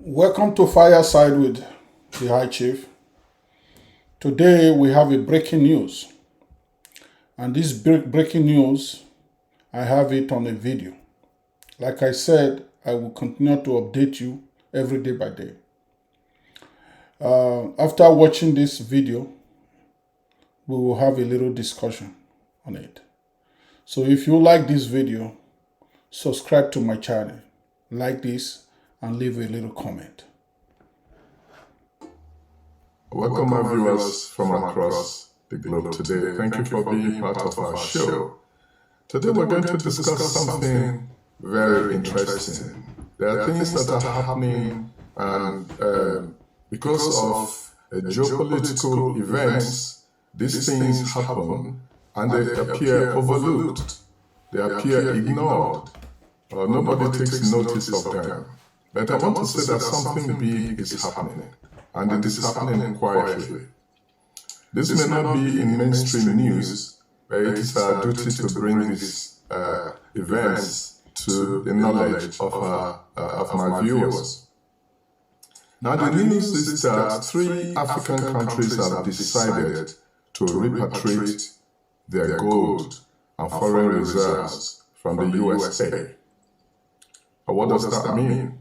Welcome to Fireside with the High Chief. Today we have a breaking news, and this breaking news, I have it on a video. Like I said, I will continue to update you every day by day. After watching this video, we will have a little discussion on it. So if you like this video, subscribe to my channel, like this, and leave a little comment. Welcome our viewers from across the globe today. Thank you for being part of our show. Today we're going to discuss something very interesting. There are things that are happening and because of geopolitical events, these things happen and they appear overlooked. They appear ignored. Nobody takes notice of them. But I want to say that something big is happening. And it is happening quietly. This may not be in mainstream news, but it is our duty to bring these events to the knowledge of my viewers. Now the news is that 3 African countries have decided to repatriate their gold and foreign reserves from the USA. What does that mean?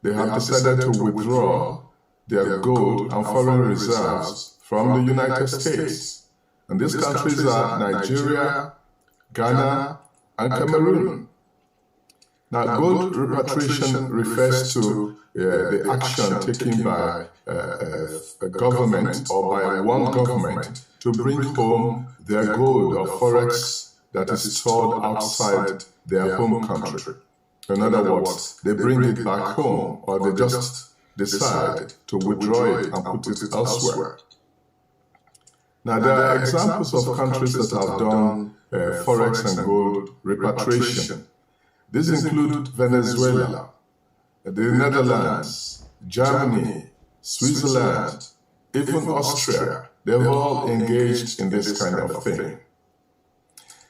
They have decided to withdraw their gold and foreign reserves from the United States. And these countries are Nigeria, Ghana, and Cameroon. Now, gold repatriation refers to the action taken by a government or by one government to bring home their gold or forex that is stored outside their home country. In other words, they bring it back home or they just decide to withdraw it and put it elsewhere. Now, there are examples of countries that have done forex and gold repatriation. These include Venezuela, the Netherlands, Germany, Switzerland, even Austria. They've all engaged in this kind of thing.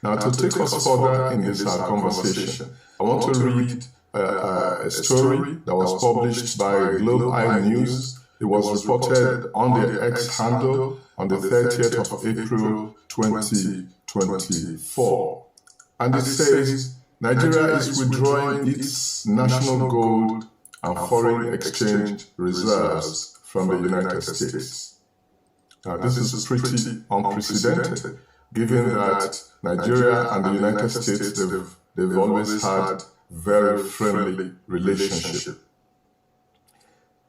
Now, to take us further in this conversation, I want to read a story that was published by Globe Eye News. It was reported on their X handle on the 30th of April 2024. And it says, Nigeria is withdrawing its national gold and foreign exchange reserves from the United States. Now, this is pretty unprecedented, given that Nigeria and the United States, they've always had very friendly relationship.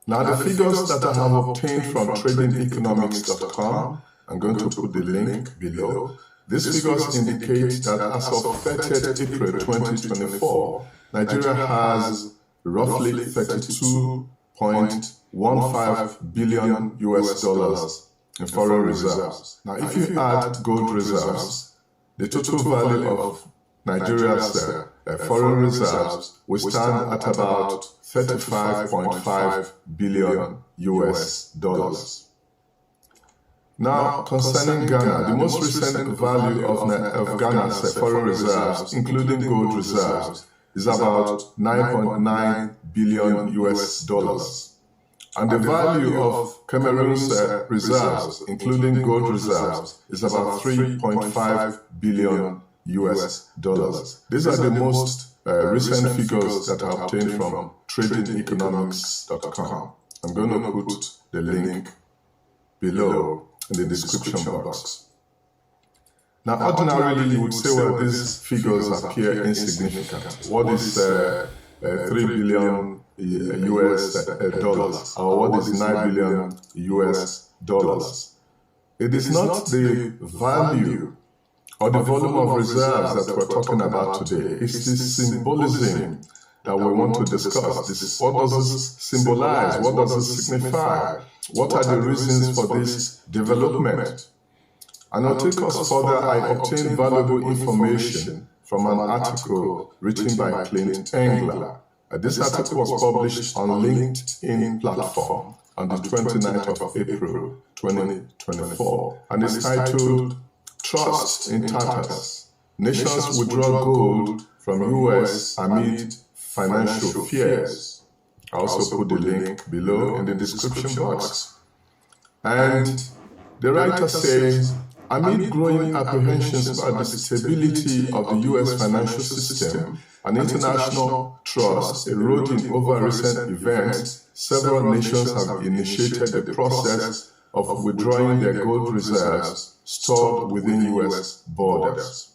Now, the figures that I have obtained from tradingeconomics.com, I'm going to put the link below. These figures indicate that as of 30th April 2024, Nigeria has roughly $32.15 billion US dollars in foreign reserves. Now, if you add gold reserves, the total value of Nigeria's foreign reserves will stand at about $35.5 billion US dollars. Now, concerning Ghana, the most recent value of Ghana's foreign reserves, including gold reserves, is about $9.9 billion US dollars. And the value of Cameroon's reserves, including gold reserves, is about $3.5 billion US dollars. These are the most recent figures that I obtained from tradingeconomics.com. I'm going to put the link below in the description box. Now, ordinarily, you would say, well, these figures appear insignificant. What is 3 billion US dollars, or what is 9 billion US dollars? It is not the value or the volume of reserves that we're talking about today. It's the symbolism that we want to discuss. What does this symbolize? What does this signify? What are the reasons for this development? And I'll take us further. I obtained valuable information from an article written by Clint Engler. This article was published on LinkedIn platform on the 29th of April 2024, and it's titled Trust in Tatters. Nations withdraw gold from US amid financial fears. I also put the link below in the description box. And the writer says, amid growing apprehensions about the stability of the U.S. financial system and international trust eroding over recent events, several nations have initiated the process of withdrawing their gold reserves stored within U.S. borders.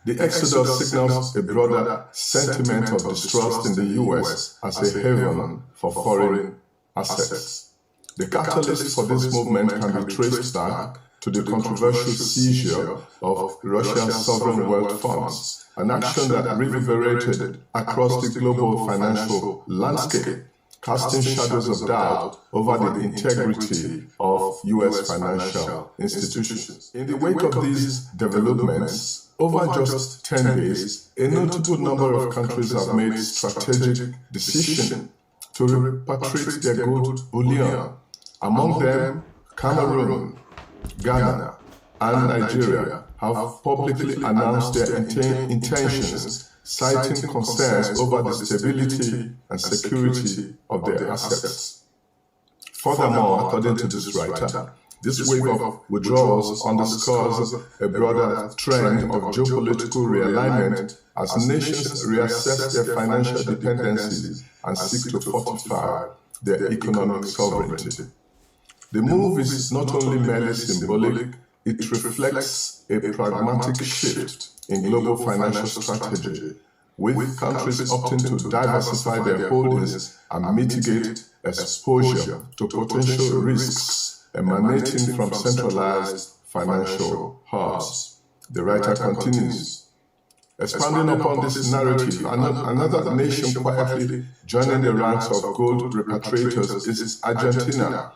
The exodus signals a broader sentiment of distrust in the U.S. as a haven for foreign assets. The catalyst for this movement can be traced back to the controversial seizure of Russian sovereign wealth funds, an action that reverberated across the global financial landscape, casting shadows of doubt over the integrity of U.S. financial institutions. In the wake of these developments, over just 10 days, a notable number of countries have made strategic decisions to repatriate their gold bullion. Among them, Cameroon, Ghana, and Nigeria have publicly announced their intentions, citing concerns over the stability and security of their assets. Furthermore, according to this writer, this wave of withdrawals underscores a broader trend of geopolitical realignment as nations reassess their financial dependencies and seek to fortify their economic sovereignty. The move is not only merely symbolic, it reflects a pragmatic shift in global financial strategy, with countries opting to diversify their holdings and mitigate exposure to potential risks emanating from centralized financial hubs. The writer continues, expanding upon this narrative, another nation quietly joining the ranks of gold repatriators is Argentina.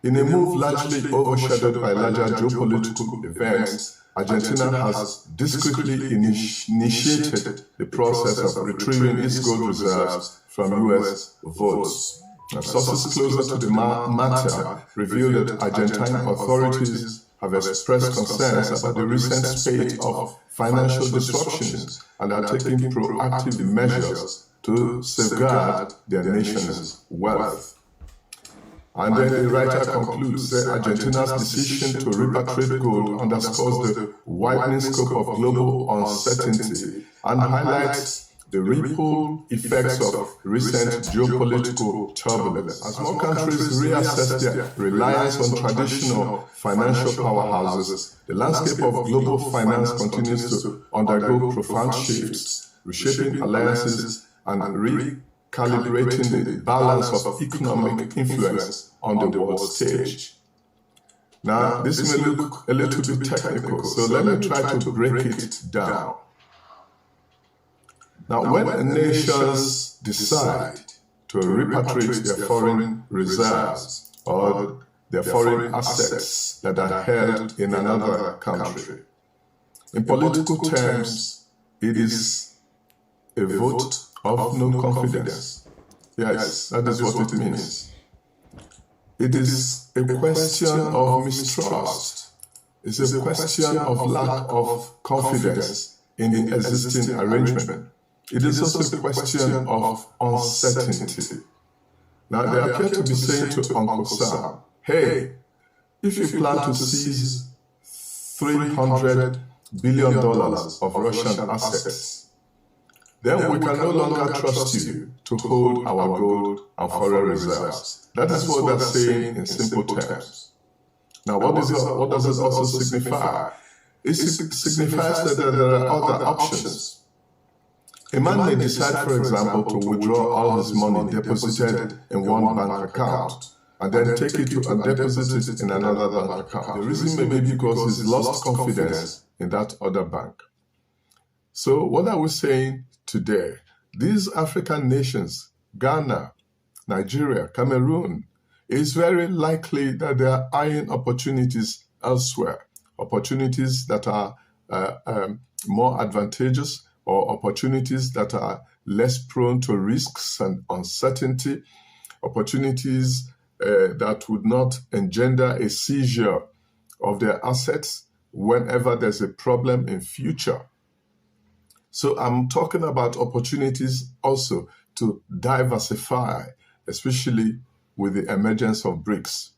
In a move largely overshadowed by larger geopolitical events, Argentina has discreetly initiated the process of retrieving its gold reserves from U.S. votes. Sources closer to the matter reveal that Argentine authorities have expressed concerns about the recent spate of financial disruptions and are taking proactive measures to safeguard their nation's wealth. And then the writer concludes that Argentina's decision to repatriate gold underscores the widening scope of global uncertainty and highlights the ripple effects of recent geopolitical turbulence. As more countries reassess their reliance on traditional financial powerhouses, the landscape of global finance continues to undergo profound shifts, reshaping alliances and recalibrating the balance of economic influence on the world stage. Now, this may look a little bit technical, so let me try to break it down. Now, when nations decide to repatriate their foreign reserves or their foreign assets that are held in another country, in political terms, it is a vote of no confidence. Yes, that is what it means. It is a question of mistrust. It's a question of lack of confidence in the existing arrangement. It is also a question of uncertainty. Now, they appear to be saying to Uncle Sam, hey, if you plan to seize $300 billion of Russian assets, then we can no longer trust you to hold our gold and foreign reserves. That is what they're saying in simple terms. Now, what does it also signify? It signifies that there are other options. A man may decide, for example, to withdraw all his money deposited in one bank account and then take it and deposit it in another bank account. The reason may be because he's lost confidence in that other bank. So what are we saying today? These African nations, Ghana, Nigeria, Cameroon, it's very likely that they are eyeing opportunities elsewhere, opportunities that are more advantageous, or opportunities that are less prone to risks and uncertainty, opportunities that would not engender a seizure of their assets whenever there's a problem in future. So I'm talking about opportunities also to diversify, especially with the emergence of BRICS.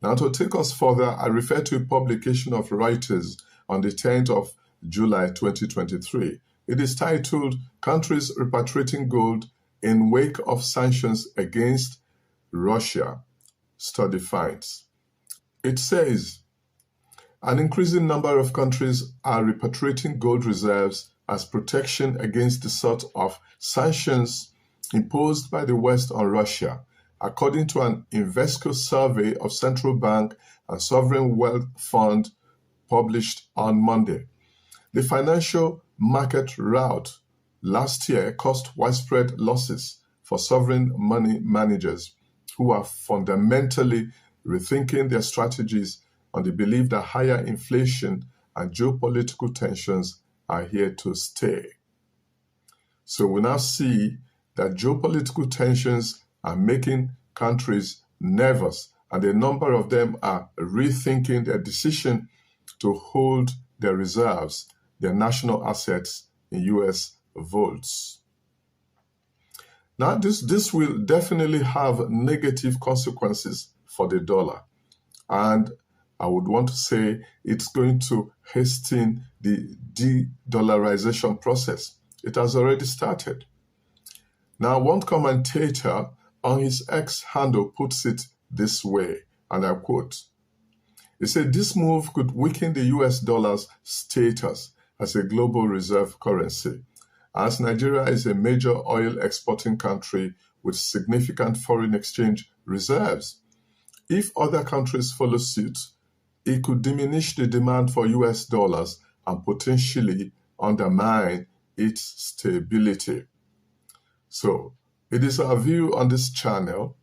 Now, to take us further, I refer to a publication of Reuters on the 10th of July 2023. It is titled, Countries Repatriating Gold in Wake of Sanctions Against Russia, Study Finds. It says, an increasing number of countries are repatriating gold reserves as protection against the sort of sanctions imposed by the West on Russia, according to an Invesco survey of central bank and sovereign wealth fund published on Monday. The financial market rout last year caused widespread losses for sovereign money managers who are fundamentally rethinking their strategies on the belief that higher inflation and geopolitical tensions are here to stay. So we now see that geopolitical tensions are making countries nervous, and a number of them are rethinking their decision to hold their reserves, their national assets in US vaults. Now, this will definitely have negative consequences for the dollar. And I would want to say it's going to hasten the de-dollarization process. It has already started. Now, one commentator on his X handle puts it this way, and I quote, he said, this move could weaken the US dollar's status as a global reserve currency, as Nigeria is a major oil exporting country with significant foreign exchange reserves. If other countries follow suit, it could diminish the demand for US dollars and potentially undermine its stability. So, it is our view on this channel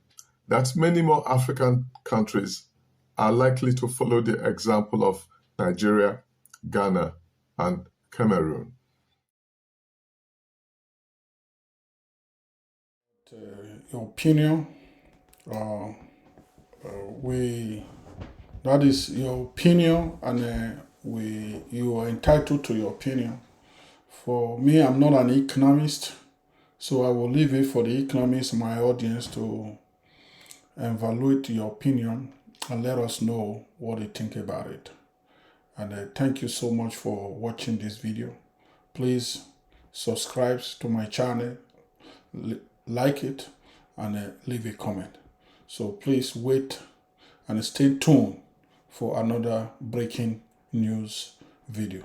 that many more African countries are likely to follow the example of Nigeria, Ghana, and Cameroon. Your opinion, that is your opinion, and you are entitled to your opinion. For me, I'm not an economist, so I will leave it for the economists, my audience, to evaluate your opinion and let us know what they think about it. And thank you so much for watching this video. Please subscribe to my channel, like it, and leave a comment. So please wait and stay tuned for another breaking news video.